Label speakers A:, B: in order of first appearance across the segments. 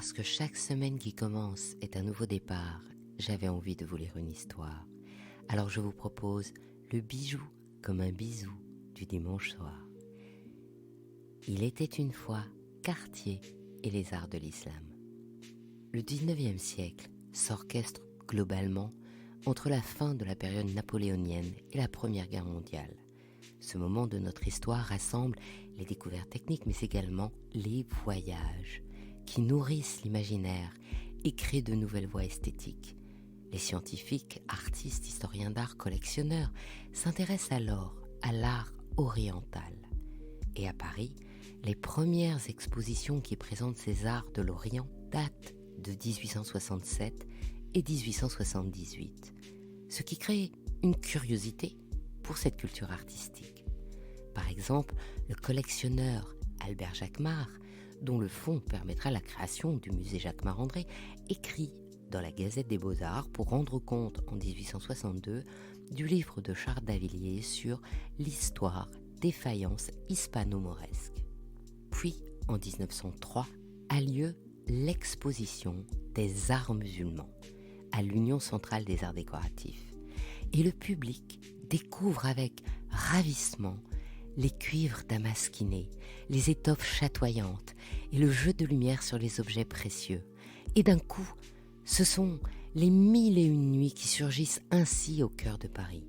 A: Parce que chaque semaine qui commence est un nouveau départ, j'avais envie de vous lire une histoire. Alors je vous propose le bijou comme un bisou du dimanche soir. Il était une fois Cartier et les arts de l'islam. Le 19e siècle s'orchestre globalement entre la fin de la période napoléonienne et la Première Guerre mondiale. Ce moment de notre histoire rassemble les découvertes techniques, mais également les voyages qui nourrissent l'imaginaire et créent de nouvelles voies esthétiques. Les scientifiques, artistes, historiens d'art, collectionneurs s'intéressent alors à l'art oriental. Et à Paris, les premières expositions qui présentent ces arts de l'Orient datent de 1867 et 1878, ce qui crée une curiosité pour cette culture artistique. Par exemple, le collectionneur Albert Jacquemart, dont le fonds permettra la création du musée Jacquemart-André, écrit dans la Gazette des Beaux-Arts pour rendre compte en 1862 du livre de Charles d'Avilliers sur l'histoire des faïences hispano-mauresques. Puis, en 1903, a lieu l'exposition des arts musulmans à l'Union centrale des arts décoratifs. Et le public découvre avec ravissement les cuivres damasquinés, les étoffes chatoyantes et le jeu de lumière sur les objets précieux. Et d'un coup, ce sont les 1001 nuits qui surgissent ainsi au cœur de Paris.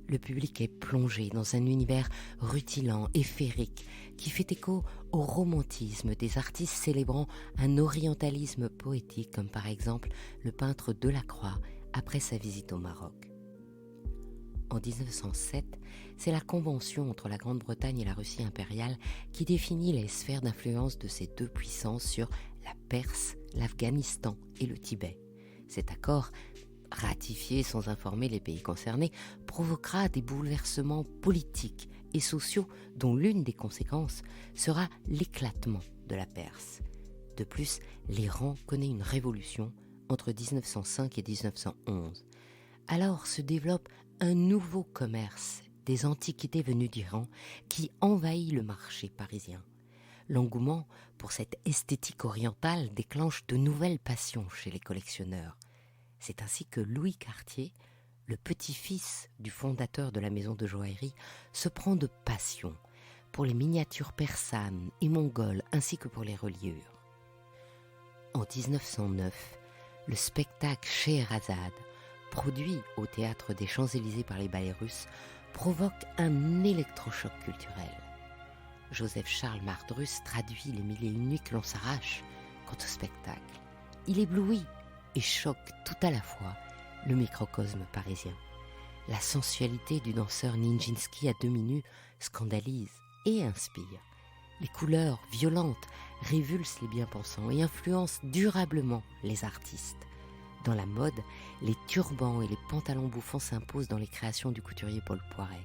A: Le public est plongé dans un univers rutilant et féerique qui fait écho au romantisme des artistes célébrant un orientalisme poétique, comme par exemple le peintre Delacroix après sa visite au Maroc. En 1907, c'est la convention entre la Grande-Bretagne et la Russie impériale qui définit les sphères d'influence de ces deux puissances sur la Perse, l'Afghanistan et le Tibet. Cet accord, ratifié sans informer les pays concernés, provoquera des bouleversements politiques et sociaux dont l'une des conséquences sera l'éclatement de la Perse. De plus, l'Iran connaît une révolution entre 1905 et 1911. Alors se développe un nouveau commerce des antiquités venues d'Iran qui envahit le marché parisien. L'engouement pour cette esthétique orientale déclenche de nouvelles passions chez les collectionneurs. C'est ainsi que Louis Cartier, le petit-fils du fondateur de la maison de joaillerie, se prend de passion pour les miniatures persanes et mongoles ainsi que pour les reliures. En 1909, le spectacle Scheherazade, produit au théâtre des Champs-Élysées par les ballets russes, provoque un électrochoc culturel. Joseph-Charles Mardrus traduit les 1001 nuits que l'on s'arrache quant au spectacle. Il éblouit et choque tout à la fois le microcosme parisien. La sensualité du danseur Nijinsky à demi nu scandalise et inspire. Les couleurs violentes révulsent les bien-pensants et influencent durablement les artistes. Dans la mode, les turbans et les pantalons bouffants s'imposent dans les créations du couturier Paul Poiret.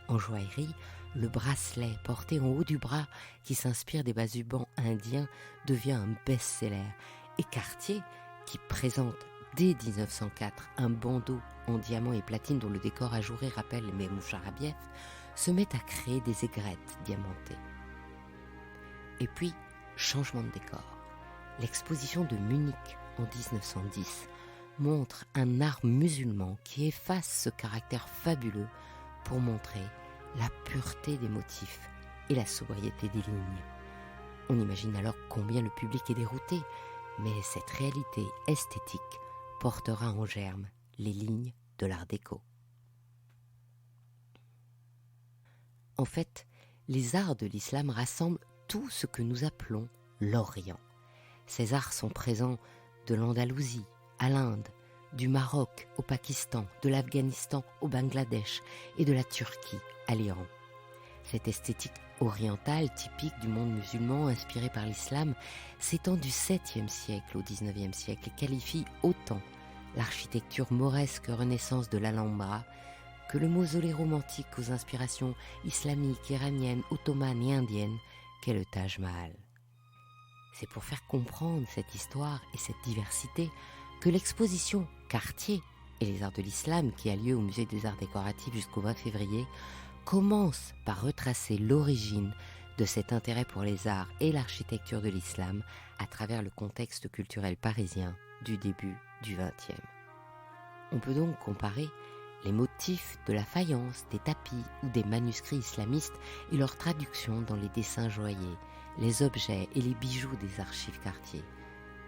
A: En joaillerie, le bracelet porté en haut du bras qui s'inspire des basubans indiens devient un best-seller. Et Cartier, qui présente dès 1904 un bandeau en diamant et platine dont le décor ajouré rappelle les Moucharabiev, se met à créer des aigrettes diamantées. Et puis, changement de décor. L'exposition de Munich en 1910 montre un art musulman qui efface ce caractère fabuleux pour montrer la pureté des motifs et la sobriété des lignes. On imagine alors combien le public est dérouté, mais cette réalité esthétique portera en germe les lignes de l'art déco. En fait, les arts de l'islam rassemblent tout ce que nous appelons l'Orient. Ces arts sont présents de l'Andalousie à l'Inde, du Maroc au Pakistan, de l'Afghanistan au Bangladesh et de la Turquie à l'Iran. Cette esthétique orientale typique du monde musulman inspirée par l'islam s'étend du 7e siècle au 19e siècle et qualifie autant l'architecture mauresque renaissance de l'Alhambra que le mausolée romantique aux inspirations islamiques, iraniennes, ottomanes et indiennes qu'est le Taj Mahal. C'est pour faire comprendre cette histoire et cette diversité que l'exposition Cartier et les arts de l'islam qui a lieu au musée des arts décoratifs jusqu'au 20 février commence par retracer l'origine de cet intérêt pour les arts et l'architecture de l'islam à travers le contexte culturel parisien du début du XXe. On peut donc comparer les motifs de la faïence, des tapis ou des manuscrits islamistes et leur traduction dans les dessins joailliers, les objets et les bijoux des archives Cartier.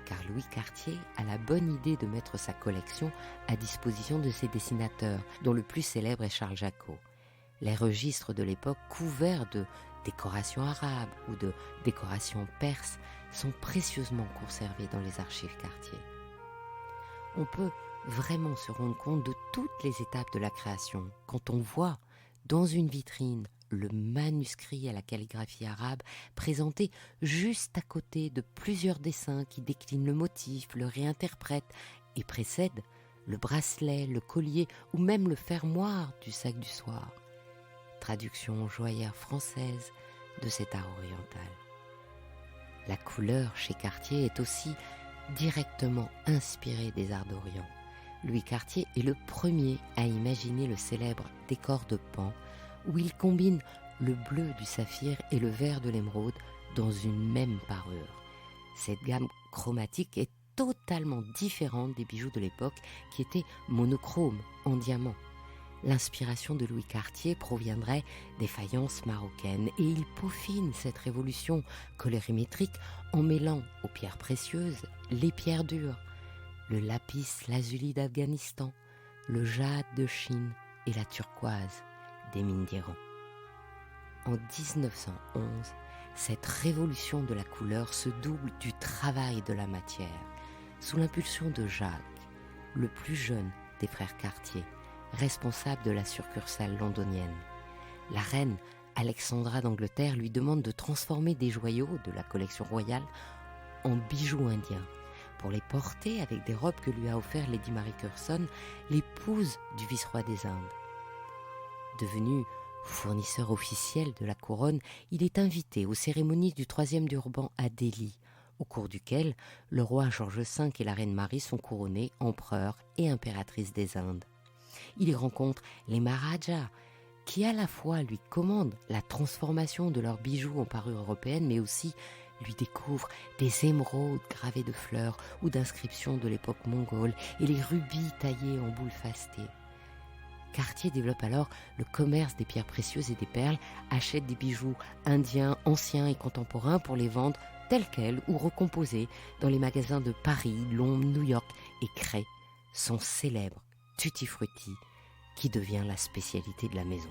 A: Car Louis Cartier a la bonne idée de mettre sa collection à disposition de ses dessinateurs, dont le plus célèbre est Charles Jacot. Les registres de l'époque couverts de décorations arabes ou de décorations perses sont précieusement conservés dans les archives Cartier. On peut vraiment se rendre compte de toutes les étapes de la création quand on voit dans une vitrine le manuscrit à la calligraphie arabe présenté juste à côté de plusieurs dessins qui déclinent le motif, le réinterprètent et précèdent le bracelet, le collier ou même le fermoir du sac du soir. Traduction joaillère française de cet art oriental. La couleur chez Cartier est aussi directement inspirée des arts d'Orient. Louis Cartier est le premier à imaginer le célèbre décor de Pan, où il combine le bleu du saphir et le vert de l'émeraude dans une même parure. Cette gamme chromatique est totalement différente des bijoux de l'époque qui étaient monochromes, en diamant. L'inspiration de Louis Cartier proviendrait des faïences marocaines et il peaufine cette révolution colorimétrique en mêlant aux pierres précieuses les pierres dures, le lapis lazuli d'Afghanistan, le jade de Chine et la turquoise des mines d'Iran. En 1911, cette révolution de la couleur se double du travail de la matière, sous l'impulsion de Jacques, le plus jeune des frères Cartier, responsable de la succursale londonienne. La reine Alexandra d'Angleterre lui demande de transformer des joyaux de la collection royale en bijoux indiens pour les porter avec des robes que lui a offert Lady Mary Curson, l'épouse du vice-roi des Indes. Devenu fournisseur officiel de la couronne, il est invité aux cérémonies du 3e du ruban à Delhi, au cours duquel le roi George V et la reine Marie sont couronnés empereurs et impératrices des Indes. Il y rencontre les Maharajas, qui à la fois lui commandent la transformation de leurs bijoux en parure européenne, mais aussi lui découvrent des émeraudes gravées de fleurs ou d'inscriptions de l'époque mongole et les rubis taillés en boules fastées. Cartier développe alors le commerce des pierres précieuses et des perles, achète des bijoux indiens, anciens et contemporains pour les vendre tels quels ou recomposés dans les magasins de Paris, Londres, New York et crée son célèbre Tutti Frutti qui devient la spécialité de la maison.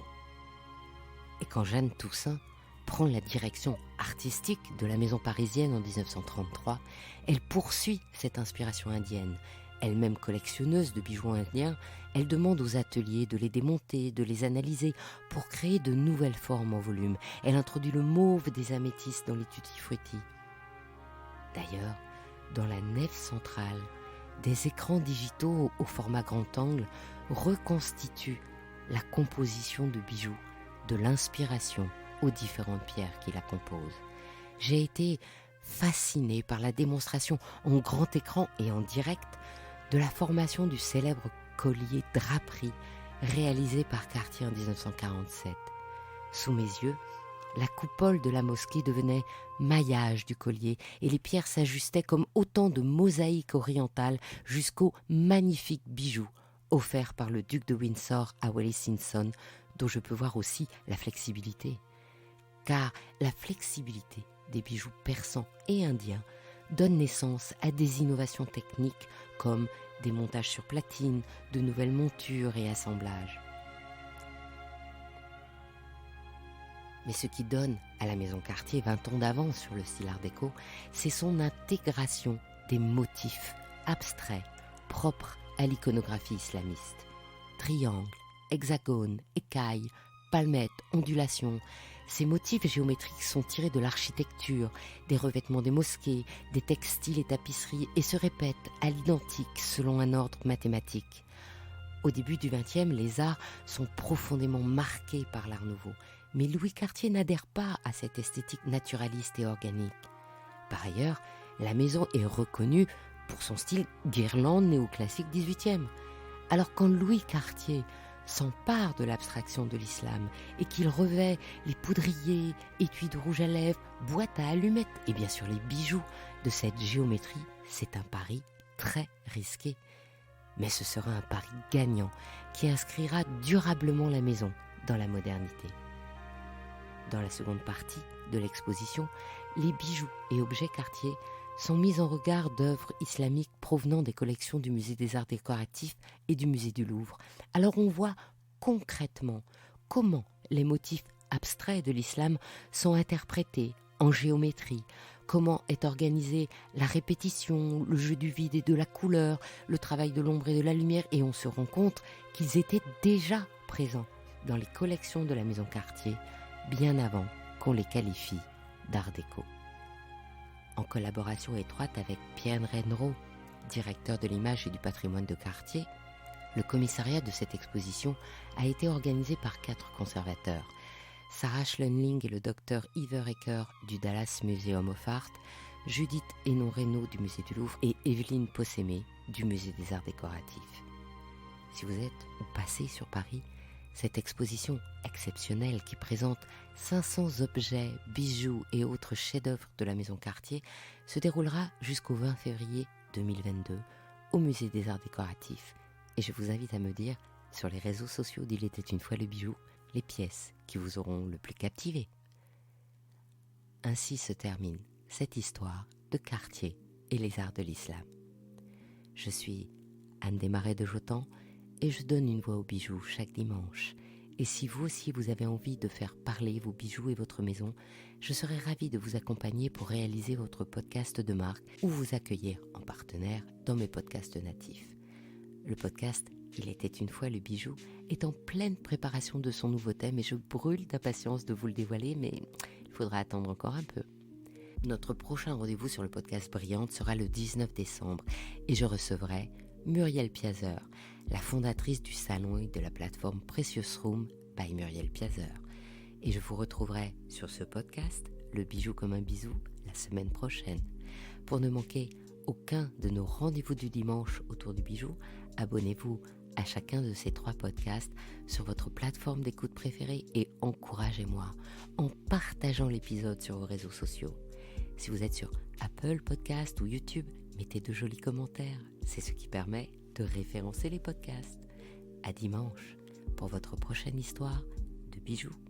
A: Et quand Jeanne Toussaint prend la direction artistique de la maison parisienne en 1933, elle poursuit cette inspiration indienne. Elle-même collectionneuse de bijoux indiens, elle demande aux ateliers de les démonter, de les analyser pour créer de nouvelles formes en volume. Elle introduit le mauve des améthystes dans les tutti frutti. D'ailleurs, dans la nef centrale, des écrans digitaux au format grand angle reconstituent la composition de bijoux, de l'inspiration aux différentes pierres qui la composent. J'ai été fascinée par la démonstration en grand écran et en direct de la formation du célèbre collier draperie réalisé par Cartier en 1947. Sous mes yeux, la coupole de la mosquée devenait maillage du collier et les pierres s'ajustaient comme autant de mosaïques orientales jusqu'aux magnifiques bijoux offerts par le duc de Windsor à Wallis Simpson, dont je peux voir aussi la flexibilité. Car la flexibilité des bijoux persans et indiens donne naissance à des innovations techniques comme des montages sur platine, de nouvelles montures et assemblages. Mais ce qui donne à la maison Cartier 20 ans d'avance sur le style art déco, c'est son intégration des motifs abstraits propres à l'iconographie islamiste. Triangles, hexagones, écailles, palmettes, ondulations. Ces motifs géométriques sont tirés de l'architecture, des revêtements des mosquées, des textiles et tapisseries et se répètent à l'identique selon un ordre mathématique. Au début du XXe, les arts sont profondément marqués par l'art nouveau, mais Louis Cartier n'adhère pas à cette esthétique naturaliste et organique. Par ailleurs, la maison est reconnue pour son style guirlande néoclassique XVIIIe. Alors quand Louis Cartier s'empare de l'abstraction de l'islam et qu'il revêt les poudriers, étuis de rouge à lèvres, boîtes à allumettes et bien sûr les bijoux de cette géométrie, c'est un pari très risqué. Mais ce sera un pari gagnant qui inscrira durablement la maison dans la modernité. Dans la seconde partie de l'exposition, les bijoux et objets Cartier sont mis en regard d'œuvres islamiques provenant des collections du Musée des Arts Décoratifs et du Musée du Louvre. Alors on voit concrètement comment les motifs abstraits de l'islam sont interprétés en géométrie, comment est organisée la répétition, le jeu du vide et de la couleur, le travail de l'ombre et de la lumière, et on se rend compte qu'ils étaient déjà présents dans les collections de la maison Cartier, bien avant qu'on les qualifie d'art déco. En collaboration étroite avec Pierre Rennereau, directeur de l'image et du patrimoine de Cartier, le commissariat de cette exposition a été organisé par 4 conservateurs. Sarah Schlönling et le docteur Yves Ecker du Dallas Museum of Art, Judith Hénon-Reynaud du Musée du Louvre et Evelyne Possémé du Musée des Arts Décoratifs. Si vous êtes ou passez sur Paris, cette exposition exceptionnelle qui présente 500 objets, bijoux et autres chefs-d'œuvre de la maison Cartier se déroulera jusqu'au 20 février 2022 au Musée des Arts Décoratifs. Et je vous invite à me dire sur les réseaux sociaux d'Il était une fois le bijou les pièces qui vous auront le plus captivé. Ainsi se termine cette histoire de Cartier et les arts de l'islam. Je suis Anne Desmarais de Jotan et je donne une voix aux bijoux chaque dimanche. Et si vous aussi vous avez envie de faire parler vos bijoux et votre maison, je serai ravie de vous accompagner pour réaliser votre podcast de marque ou vous accueillir en partenaire dans mes podcasts natifs. Le podcast Il était une fois le bijou est en pleine préparation de son nouveau thème et je brûle d'impatience de vous le dévoiler, mais il faudra attendre encore un peu. Notre prochain rendez-vous sur le podcast Brillante sera le 19 décembre et je recevrai Muriel Piazeur, la fondatrice du salon et de la plateforme Precious Room by Muriel Piazeur. Et je vous retrouverai sur ce podcast, Le bijou comme un bisou, la semaine prochaine. Pour ne manquer aucun de nos rendez-vous du dimanche autour du bijou, abonnez-vous à chacun de ces 3 podcasts sur votre plateforme d'écoute préférée et encouragez-moi en partageant l'épisode sur vos réseaux sociaux. Si vous êtes sur Apple Podcast ou YouTube, mettez de jolis commentaires, c'est ce qui permet de référencer les podcasts. À dimanche pour votre prochaine histoire de bijoux.